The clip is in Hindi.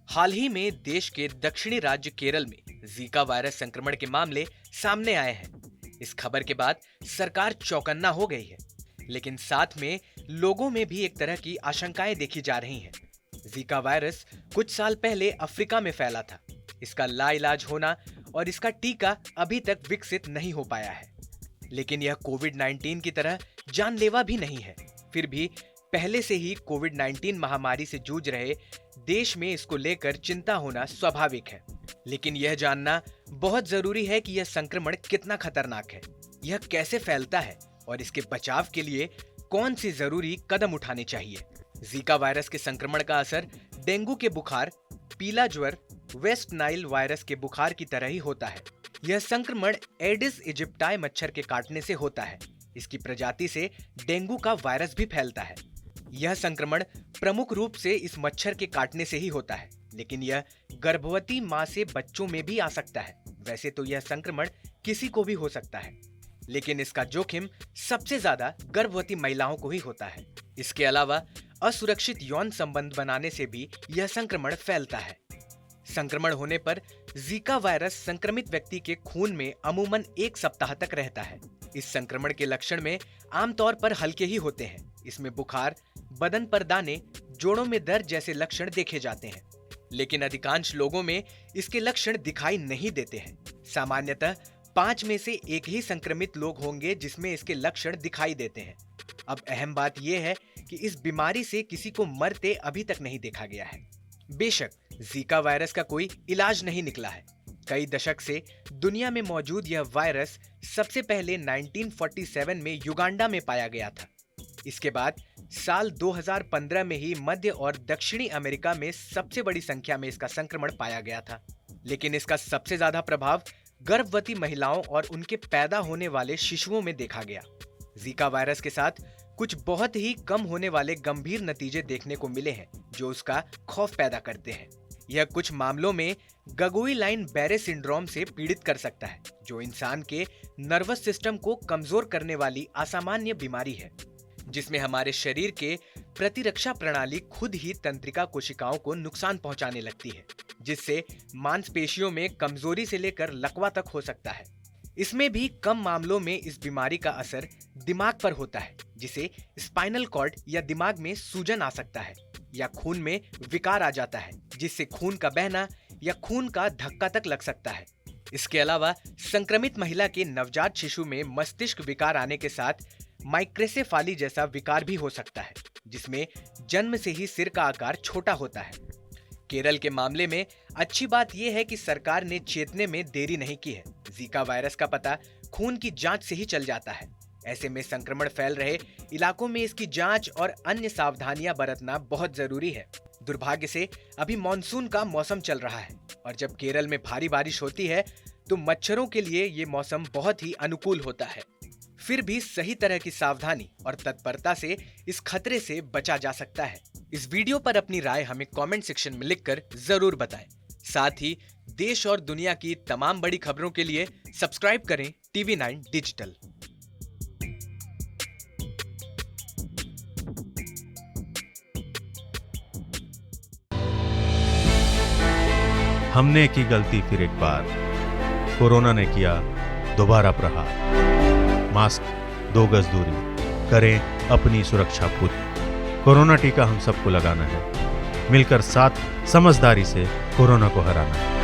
हाल ही में देश के दक्षिणी राज्य केरल में जीका वायरस संक्रमण के मामले सामने आए हैं। इस खबर के बाद सरकार चौकन्ना हो गई है, लेकिन साथ में लोगों में भी एक तरह की आशंकाएं देखी जा रही हैं। जीका वायरस कुछ साल पहले अफ्रीका में फैला था। इसका लाइलाज होना और इसका टीका अभी तक विकसित नहीं हो पाया है, लेकिन यह कोविड-19 की तरह जानलेवा भी नहीं है। फिर भी पहले से ही कोविड-19 महामारी से जूझ रहे देश में इसको लेकर चिंता होना स्वाभाविक है। लेकिन यह जानना बहुत जरूरी है कि यह संक्रमण कितना खतरनाक है, यह कैसे फैलता है और इसके बचाव के लिए कौन सी जरूरी कदम उठाने चाहिए। जीका वायरस के संक्रमण का असर डेंगू के बुखार, पीला ज्वर, वेस्ट नाइल वायरस के बुखार की तरह ही होता है। यह संक्रमण एडिस इजिप्टाई मच्छर के काटने से होता है। इसकी प्रजाति से डेंगू का वायरस भी फैलता है। यह संक्रमण प्रमुख रूप से इस मच्छर के काटने से ही होता है, लेकिन यह गर्भवती मां से बच्चों में भी आ सकता है। वैसे तो यह संक्रमण किसी को भी हो सकता है, लेकिन इसका जोखिम सबसे ज्यादा गर्भवती महिलाओं को ही होता है। इसके अलावा असुरक्षित यौन संबंध बनाने से भी यह संक्रमण फैलता है। संक्रमण होने पर जीका वायरस संक्रमित व्यक्ति के खून में अमूमन 1 सप्ताह तक रहता है। इस संक्रमण के लक्षण में आमतौर पर हल्के ही होते हैं। इसमें बुखार, बदन पर दाने, जोड़ों में दर्द जैसे लक्षण देखे जाते हैं, लेकिन अधिकांश लोगों में इसके लक्षण दिखाई नहीं देते हैं। सामान्यतः 5 में से 1 ही संक्रमित लोग होंगे जिसमें इसके लक्षण दिखाई देते हैं। अब अहम बात यह है कि इस बीमारी से किसी को मरते अभी तक नहीं देखा गया है। बेशक जीका वायरस का कोई इलाज नहीं निकला है। कई दशक से दुनिया में मौजूद यह वायरस सबसे पहले 1947 में युगांडा में पाया गया था। इसके बाद साल 2015 में ही मध्य और दक्षिणी अमेरिका में सबसे बड़ी संख्या में इसका संक्रमण पाया गया था। लेकिन इसका सबसे ज्यादा प्रभाव गर्भवती महिलाओं और उनके पैदा होने वाले शिशुओं में देखा गया। जीका वायरस के साथ कुछ बहुत ही कम होने वाले गंभीर नतीजे देखने को मिले हैं, जो उसका खौफ पैदा करते हैं। यह कुछ मामलों में गगुई-लाइन-बैरे सिंड्रोम से पीड़ित कर सकता है, जो इंसान के नर्वस सिस्टम को कमजोर करने वाली असामान्य बीमारी है, जिसमें हमारे शरीर के प्रतिरक्षा प्रणाली खुद ही तंत्रिका कोशिकाओं को नुकसान पहुंचाने लगती है, जिससे मांसपेशियों में कमजोरी से लेकर लकवा तक हो सकता है। इसमें भी कम मामलों में इस बीमारी का असर दिमाग पर होता है, जिसे स्पाइनल कॉर्ड या दिमाग में सूजन आ सकता है, या खून में विकार आ जाता है, जिससे खून का बहना या खून का धक्का तक लग सकता है। इसके अलावा संक्रमित महिला के नवजात शिशु में मस्तिष्क विकार आने के साथ माइक्रोसेफाली जैसा विकार भी हो सकता है, जिसमें जन्म से ही सिर का आकार छोटा होता है। केरल के मामले में अच्छी बात यह है कि सरकार ने चेतने में देरी नहीं की है। जीका वायरस का पता खून की जांच से ही चल जाता है। ऐसे में संक्रमण फैल रहे इलाकों में इसकी जांच और अन्य सावधानियां बरतना बहुत जरूरी है। दुर्भाग्य से अभी मॉनसून का मौसम चल रहा है, और जब केरल में भारी बारिश होती है तो मच्छरों के लिए ये मौसम बहुत ही अनुकूल होता है। फिर भी सही तरह की सावधानी और तत्परता से इस खतरे से बचा जा सकता है। इस वीडियो पर अपनी राय हमें कमेंट सेक्शन में लिखकर जरूर बताएं। साथ ही देश और दुनिया की तमाम बड़ी खबरों के लिए सब्सक्राइब करें TV9 डिजिटल। हमने की गलती फिर एक बार, कोरोना ने किया दोबारा प्रहार। मास्क, 2 गज दूरी, करें अपनी सुरक्षा पूरी। कोरोना टीका हम सबको लगाना है, मिलकर साथ समझदारी से कोरोना को हराना है।